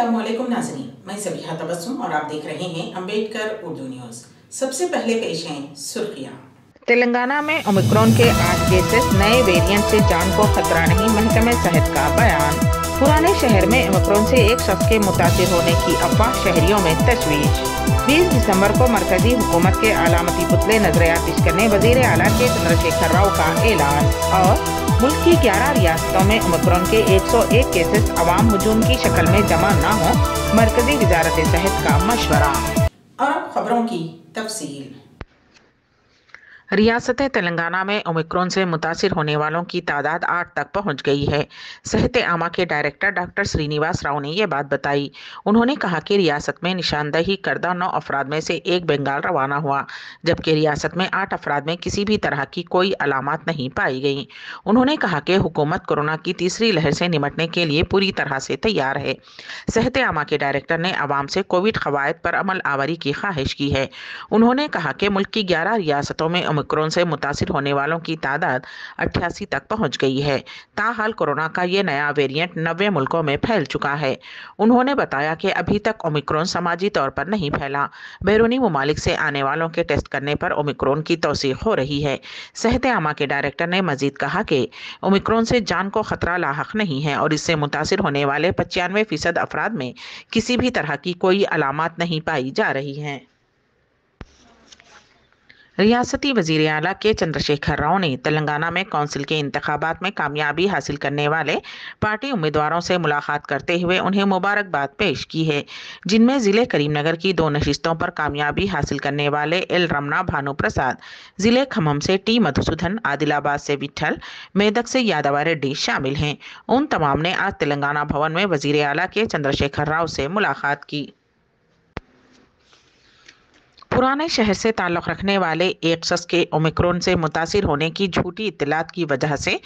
अस्सलामुअलैकुम नाज़रीन, मैं ज़बीहा तबस्सुम और आप देख रहे हैं अम्बेडकर उर्दू न्यूज़। सबसे पहले पेश हैं सुर्खियाँ। तेलंगाना में ओमिक्रॉन के 8 केसेस, नए वेरिएंट से जान को खतरा नहीं, महकमे सेहत का बयान। पुराने शहर में ओमिक्रॉन से एक शख्स के मुतासिर होने की अफवाह, शहरियों में तशवीश। 20 दिसंबर को मरकजी हुकूमत के अलामती पुतले नजरियातिश करने वजीर आला के चंद्रशेखर राव का ऐलान। और मुल्क की 11 रियासतों में ओमिक्रॉन के 101 केसेस अवाम हुजूम की शक्ल में जमा न हो, मरकजी वजारत सेहत का मशवरा। और अब खबरों की तफसील। रियासत तेलंगाना में ओमिक्रॉन से मुतासिर होने वालों की तादाद 8 तक पहुंच गई है। सेहत आमा के डायरेक्टर डॉक्टर श्रीनिवास राव ने यह बात बताई। उन्होंने कहा कि रियासत में निशानदही करदा 9 अफराद में से एक बंगाल रवाना हुआ, जबकि रियासत में 8 अफराद में किसी भी तरह की कोई अलामत नहीं पाई गई। उन्होंने कहा कि हुकूमत कोरोना की तीसरी लहर से निपटने के लिए पूरी तरह से तैयार है। सेहत आमा के डायरेक्टर ने आवाम से कोविड कवायद पर अमल आवरी की ख्वाहिश की है। उन्होंने कहा कि मुल्क की 11 रियासतों में ओमिक्रॉन से मुतासिर होने वालों की तादाद 88 तक पहुंच गई है। ताहाल कोरोना का ये नया वेरिएंट 90 मुल्कों में फैल चुका है। उन्होंने बताया कि अभी तक ओमिक्रॉन समाजी तौर पर नहीं फैला। बैरूनी ममालिक से आने वालों के टेस्ट करने पर ओमिक्रॉन की तौसीक हो रही है। सेहत आमा के डायरेक्टर ने मजीद कहा कि ओमिक्रॉन से जान को खतरा लाहक नहीं है और इससे मुतासिर होने वाले 95% अफराद में किसी भी तरह की कोई अलामत नहीं पाई जा रही हैं। रियासती वजीर आला के चंद्रशेखर राव ने तेलंगाना में कौंसिल के इंतखाबात में कामयाबी हासिल करने वाले पार्टी उम्मीदवारों से मुलाकात करते हुए उन्हें मुबारकबाद पेश की है, जिनमें ज़िले करीमनगर की 2 नशिस्तों पर कामयाबी हासिल करने वाले एल रमना भानु प्रसाद, ज़िले खम्मम से टी मधुसूदन, आदिलाबाद से विठल, मेदक से यादव रेड्डी शामिल हैं। उन तमाम ने आज तेलंगाना भवन में वजीर आला के चंद्रशेखर राव से मुलाकात की। पुराने शहर से ताल्लुक़ रखने वाले एक शख्स के ओमिक्रॉन से मुतासिर होने की झूठी इत्तलात की वजह से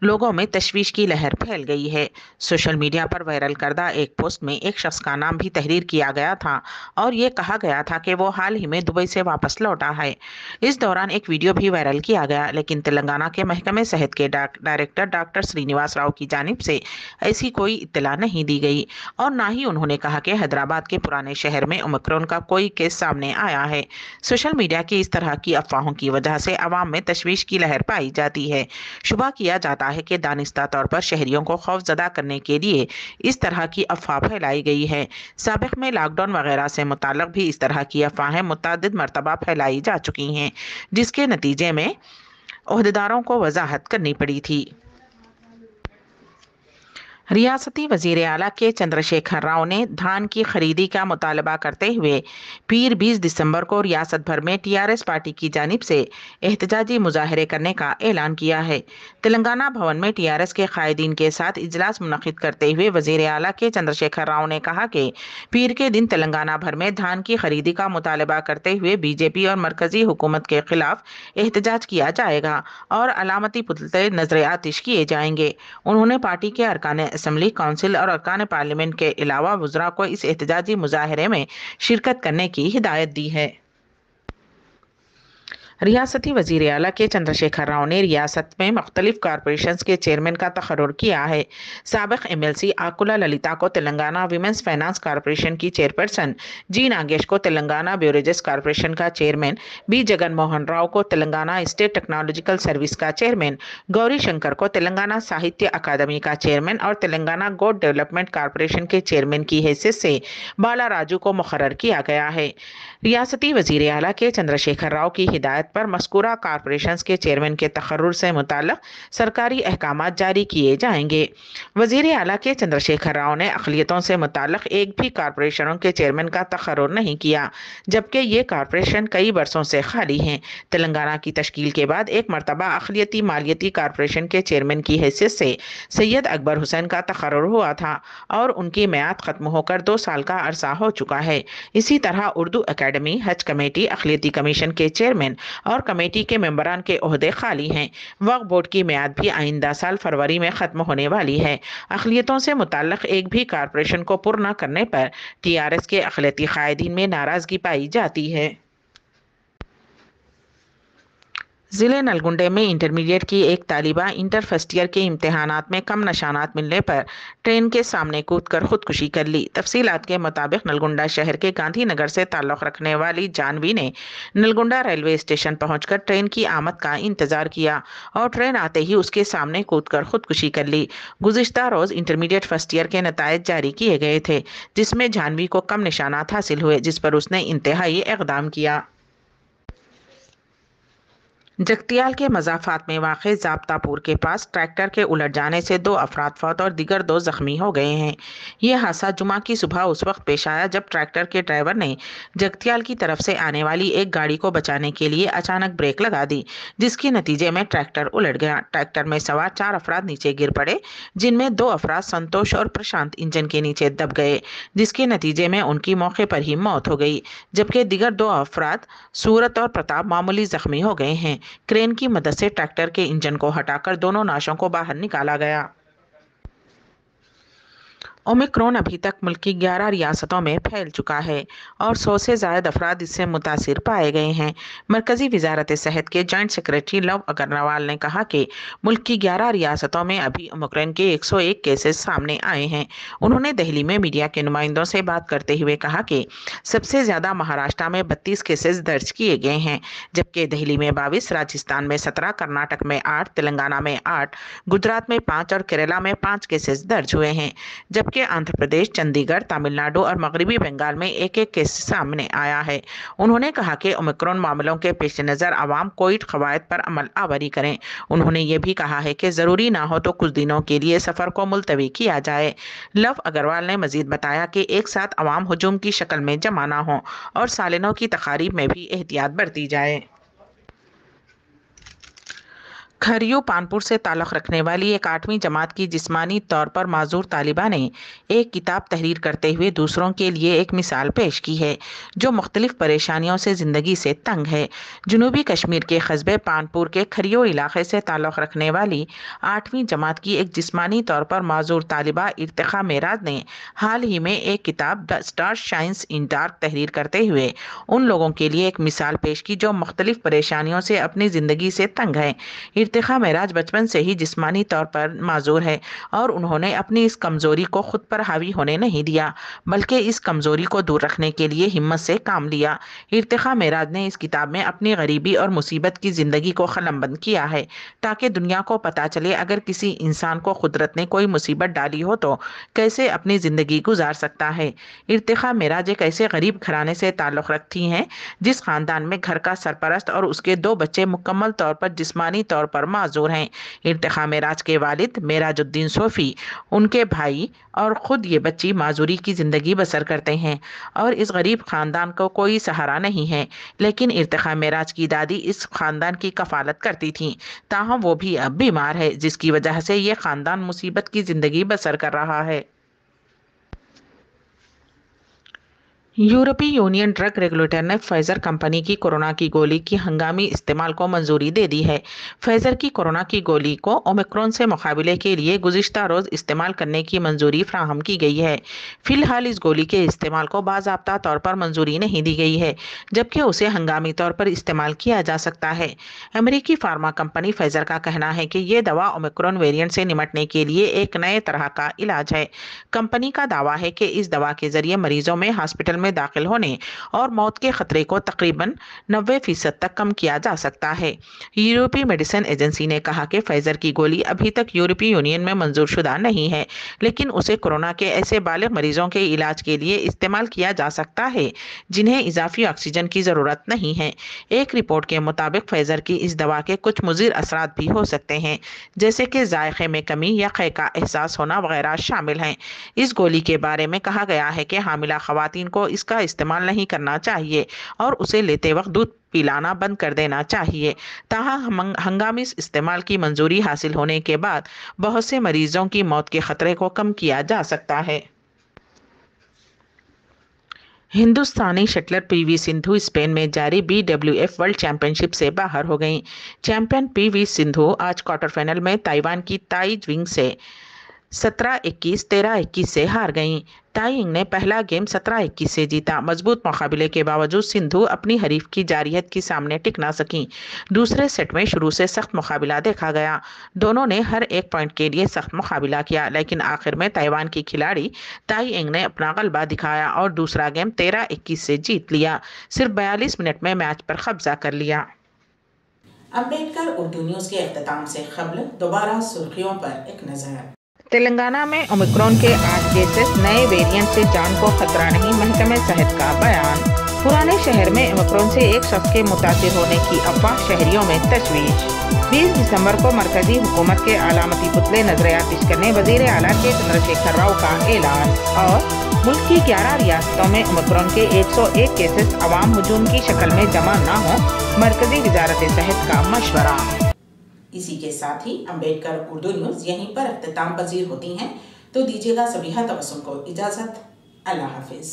लोगों में तशवीश की लहर फैल गई है। सोशल मीडिया पर वायरल करदा एक पोस्ट में एक शख्स का नाम भी तहरीर किया गया था और ये कहा गया था कि वो हाल ही में दुबई से वापस लौटा है। इस दौरान एक वीडियो भी वायरल किया गया, लेकिन तेलंगाना के महकमे सेहत के डायरेक्टर डॉक्टर श्रीनिवास राव की जानिब से ऐसी कोई इत्तला नहीं दी गई और ना ही उन्होंने कहा कि हैदराबाद के पुराने शहर में ओमिक्रॉन का कोई केस सामने आया है। सोशल मीडिया की इस तरह की अफवाहों की वजह से अवाम में तशवीश की लहर पाई जाती है। शुबा किया जाता है कि दानिस्ता तौर पर शहरियों को खौफजदा करने के लिए इस तरह की अफवाह फैलाई गई है। साबिक में लॉकडाउन वगैरह से मुताल्लिक भी इस तरह की अफवाहें मुतअद्दिद मरतबा फैलाई जा चुकी हैं, जिसके नतीजे में ओहदेदारों को वजाहत करनी पड़ी थी। रियासती वजीर आला के चंद्रशेखर राव ने धान की खरीदी का मुतालबा करते हुए पीर 20 दिसंबर को रियासत भर में टीआरएस पार्टी की जानिब से एहतजाजी मुजाहरे करने का ऐलान किया है। तेलंगाना भवन में टीआरएस के कायदीन के साथ इजलास मुनक्किद करते हुए वजीर आला के चंद्रशेखर राव ने कहा कि पीर के दिन तेलंगाना भर में धान की खरीदी का मुतालबा करते हुए बीजेपी और मरकजी हुकूमत के खिलाफ एहतजाज किया जाएगा और अलामती पुतले नजरियातिश किए जाएंगे। उन्होंने पार्टी के अरकान असम्बली, काउंसिल और अरकान पार्लियामेंट के अलावा वज़रा को इस एहतजाजी मुजाहरे में शिरकत करने की हिदायत दी है। रियासती वजीर आला के चंद्रशेखर राव ने रियासत में मुख्तलिफ कॉरपोरेशंस के चेयरमैन का तकर्रुर किया है। साबिक एमएलसी आकुला ललिता को तेलंगाना विमेंस फाइनेंस कॉरपोरेशन की चेयरपर्सन, जी नागेश को तेलंगाना ब्यूरेजेस कॉरपोरेशन का चेयरमैन, बी जगन मोहन राव को तेलंगाना स्टेट टेक्नोलॉजिकल सर्विस का चेयरमैन, गौरी शंकर को तेलंगाना साहित्य अकादमी का चेयरमैन और तेलंगाना गोड डेवलपमेंट कॉरपोरेशन के चेयरमैन की हैसियत से बाला राजू को मुकर्रर किया गया है। रियासती वजीर आला के चंद्रशेखर राव की हिदायत पर मस्कूरा कॉरपोरेशंस के चेयरमैन के तकर्रुर से मुताल्लिक सरकारी अहकामात जारी किए जाएंगे। वजीर आला के चंद्रशेखर राव ने अक़लियतों से मुताल्लिक एक भी कॉरपोरेशनों के चेयरमैन का तकर्रुर नहीं किया, जबकि ये कॉरपोरेशन कई बरसों से खाली हैं। तेलंगाना की तश्कील के बाद एक मरतबा अक़लियती मालियती कॉरपोरेशन के चेयरमैन की हैसियत से सैयद अकबर हुसैन का तकर्रुर हुआ था और उनकी मियाद ख़त्म होकर 2 साल का अरसा हो चुका है। इसी तरह उर्दू अकेडमी, हज कमेटी, अक़लियती कमीशन के चेयरमैन और कमेटी के मेंबरान के ओहदे खाली हैं। वक्फ बोर्ड की मियाद भी आइंदा साल फरवरी में ख़त्म होने वाली है। अक़लियतों से मुताल्लिक़ एक भी कॉरपोरेशन को पुर न करने पर टीआरएस के अक़लियती कायदीन में नाराज़गी पाई जाती है। ज़िले नलगुंडे में इंटरमीडिएट की एक तालिबा इंटर फर्स्ट ईयर के इम्तिहानात में कम निशानात मिलने पर ट्रेन के सामने कूदकर खुदकुशी कर ली। तफसीलात के मुताबिक नलगुंडा शहर के गांधीनगर से ताल्लुक़ रखने वाली जानवी ने नलगुंडा रेलवे स्टेशन पहुंचकर ट्रेन की आमद का इंतजार किया और ट्रेन आते ही उसके सामने कूदकर खुदकुशी कर ली। गुज़िश्ता रोज़ इंटरमीडिएट फर्स्ट ईयर के नताइज जारी किए गए थे, जिसमें जानवी को कम निशानात हासिल हुए, जिस पर उसने इंतहाई इक़दाम किया। जगतियाल के मज़ाफ़ात में वाक़े ज़ाब्तापुर के पास ट्रैक्टर के उलट जाने से 2 अफराद फौत और दीगर 2 ज़ख्मी हो गए हैं। ये हादसा जुमा की सुबह उस वक्त पेश आया जब ट्रैक्टर के ड्राइवर ने जगतियाल की तरफ से आने वाली एक गाड़ी को बचाने के लिए अचानक ब्रेक लगा दी, जिसके नतीजे में ट्रैक्टर उलट गया। ट्रैक्टर में सवार 4 अफराद नीचे गिर पड़े, जिनमें 2 अफराद संतोष और प्रशांत इंजन के नीचे दब गए, जिसके नतीजे में उनकी मौके पर ही मौत हो गई, जबकि दीगर 2 अफराद सूरत और प्रताप मामूली जख्मी हो गए हैं। क्रेन की मदद से ट्रैक्टर के इंजन को हटाकर दोनों नाशों को बाहर निकाला गया। ओमिक्रॉन अभी तक मुल्क की 11 रियासतों में फैल चुका है और 100 से ज़ायद अफराद इससे मुतासिर पाए गए हैं। मरकज़ी वज़ारत सेहत के जॉइंट सेक्रेटरी लव अग्रवाल ने कहा कि मुल्क की 11 रियासतों में अभी ओमिक्रॉन के 101 केसेस सामने आए हैं। उन्होंने दिल्ली में मीडिया के नुमाइंदों से बात करते हुए कहा कि सबसे ज़्यादा महाराष्ट्र में 32 केसेस दर्ज किए गए हैं, जबकि दिल्ली में 22, राजस्थान में 17, कर्नाटक में 8, तेलंगाना में 8, गुजरात में 5 और केरला में 5 केसेस दर्ज हुए हैं, जबकि आंध्र प्रदेश, चंडीगढ़, तमिलनाडु और मगरबी बंगाल में एक एक केस सामने आया है। उन्होंने कहा कि ओमिक्रॉन मामलों के पेश नज़र आवाम कोविड क़वायद पर अमल आवरी करें। उन्होंने ये भी कहा है कि ज़रूरी ना हो तो कुछ दिनों के लिए सफ़र को मुलतवी किया जाए। लव अग्रवाल ने मजीद बताया कि एक साथ अवाम हुजूम की शक्ल में जमा ना हो और सालिनों की तकारीब में भी एहतियात बरती जाए। खरियू पानपुर से ताल्लुक़ रखने वाली एक 8वीं जमात की जिस्मानी तौर पर माजूर तालिबा ने एक किताब तहरीर करते हुए दूसरों के लिए एक मिसाल पेश की है जो मुख्तलिफ परेशानियों से ज़िंदगी से तंग है। जनूबी कश्मीर के कस्बे पानपुर के खरियू इलाके से ताल्लुक़ रखने वाली 8वीं जमात की एक जिस्मानी तौर पर माजूर तालिबा इर्तिखा मेराज ने हाल ही में एक किताब the star shines in dark तहरीर करते हुए उन लोगों के लिए एक मिसाल पेश की जो मुख्तलिफ परेशानियों से अपनी ज़िंदगी से तंग हैं। इर्तिखा मेराज बचपन से ही जिस्मानी तौर पर माजूर है और उन्होंने अपनी इस कमज़ोरी को खुद पर हावी होने नहीं दिया, बल्कि इस कमज़ोरी को दूर रखने के लिए हिम्मत से काम लिया। इर्तिखा मेराज ने इस किताब में अपनी गरीबी और मुसीबत की ज़िंदगी को कलमबंद किया है ताकि दुनिया को पता चले अगर किसी इंसान को कुदरत ने कोई मुसीबत डाली हो तो कैसे अपनी ज़िंदगी गुजार सकता है। इर्तिखा मेराज एक ऐसे गरीब घराने से ताल्लुक़ रखती हैं जिस ख़ानदान में घर का सरपरस्त और उसके 2 बच्चे मुकम्मल तौर पर जिस्मानी तौर पर माजूर हैं। इर्तिखा मेराज के वालिद मेराजुद्दीन सोफी, उनके भाई और ख़ुद ये बच्ची माजूरी की ज़िंदगी बसर करते हैं और इस गरीब ख़ानदान को कोई सहारा नहीं है। लेकिन इर्तिखा मेराज की दादी इस ख़ानदान की कफ़ालत करती थीं, ताहम वो भी अब बीमार है, जिसकी वजह से ये ख़ानदान मुसीबत की ज़िंदगी बसर कर रहा है। यूरोपीय यूनियन ड्रग रेगुलेटर ने फाइजर कंपनी की कोरोना की गोली की हंगामी इस्तेमाल को मंजूरी दे दी है। फाइजर की कोरोना की गोली को ओमिक्रॉन से मुकाबले के लिए गुज़िश्ता रोज़ इस्तेमाल करने की मंजूरी फ्राहम की गई है। फिलहाल इस गोली के इस्तेमाल को बाज़ाब्ता तौर पर मंजूरी नहीं दी गई है, जबकि उसे हंगामी तौर पर इस्तेमाल किया जा सकता है। अमेरिकी फार्मा कंपनी फाइजर का कहना है कि ये दवा ओमिक्रॉन वेरिएंट से निपटने के लिए एक नए तरह का इलाज है। कंपनी का दावा है कि इस दवा के जरिए मरीजों में हॉस्पिटल में दाखिल होने और मौत के खतरे को तकरीबन 90% तक कम किया जा सकता है। यूरोपीय मेडिसिन एजेंसी ने कहा कि फाइजर की गोली अभी तक यूरोपीय यूनियन में मंजूर शुदा नहीं है, लेकिन उसे कोरोना के ऐसे बालिग मरीजों के इलाज के लिए इस्तेमाल किया जा सकता है जिन्हें इजाफी ऑक्सीजन की ज़रूरत नहीं है। एक रिपोर्ट के मुताबिक फाइजर की इस दवा के कुछ मुज़िर असरात भी हो सकते हैं, जैसे कि जायके में कमी या क़े का एहसास होना वगैरह शामिल हैं। इस गोली के बारे में कहा गया है कि हामिला ख़वातीन को इसका इस्तेमाल नहीं करना चाहिए और उसे लेते वक्त दूध पिलाना बंद कर देना चाहिए। ताहम हंगामी इस्तेमाल की मंजूरी हासिल होने के बाद बहुत से मरीजों की मौत के खतरे को कम किया जा सकता है। हिंदुस्तानी शटलर पीवी सिंधु स्पेन में जारी BWF वर्ल्ड चैंपियनशिप से बाहर हो गईं। चैंपियन पीवी सिंधु आज क्वार्टर फाइनल में ताइवान की ताई ज्विंग से 17-21, 13-21 से हार गईं। ताई इंग ने पहला गेम 17-21 से जीता। मजबूत मुकाबले के बावजूद सिंधु अपनी हरीफ की जारहियत के सामने टिक ना सकी। दूसरे सेट में शुरू से सख्त मुकाबला देखा गया। दोनों ने हर एक पॉइंट के लिए सख्त मुकाबला किया, लेकिन आखिर में ताइवान की खिलाड़ी ताई इंग ने अपना गलबा दिखाया और दूसरा गेम 13-21 से जीत लिया। सिर्फ 42 मिनट में मैच पर कब्जा कर लिया। अम्बेडकर उर्दू न्यूज़ के इख्तिताम से क़ब्ल दोबारा सुर्खियों पर एक नज़र। तेलंगाना में ओमिक्रॉन के 8 केसेस, नए वेरिएंट से जान को खतरा नहीं, महकमे सेहत का बयान। पुराने शहर में ओमिक्रॉन से एक शख्स के मुतासिर होने की अफवाह, शहरियों में तशवीश। 20 दिसंबर को मरकजी हुकूमत के अलामती पुतले नजरियातिश करने वजीर आला के चंद्रशेखर राव का ऐलान। और मुल्क की 11 रियासतों में ओमिक्रॉन के 101 केसेस अवाम हुजूम की शक्ल में जमा न हो, मरकजी वजारत सेहत का मशवरा। इसी के साथ ही अम्बेडकर उर्दू न्यूज़ यहीं पर इख्तिताम पजीर होती हैं, तो दीजिएगा सबीहा तबस्सुम को इजाज़त। अल्लाह हाफिज़।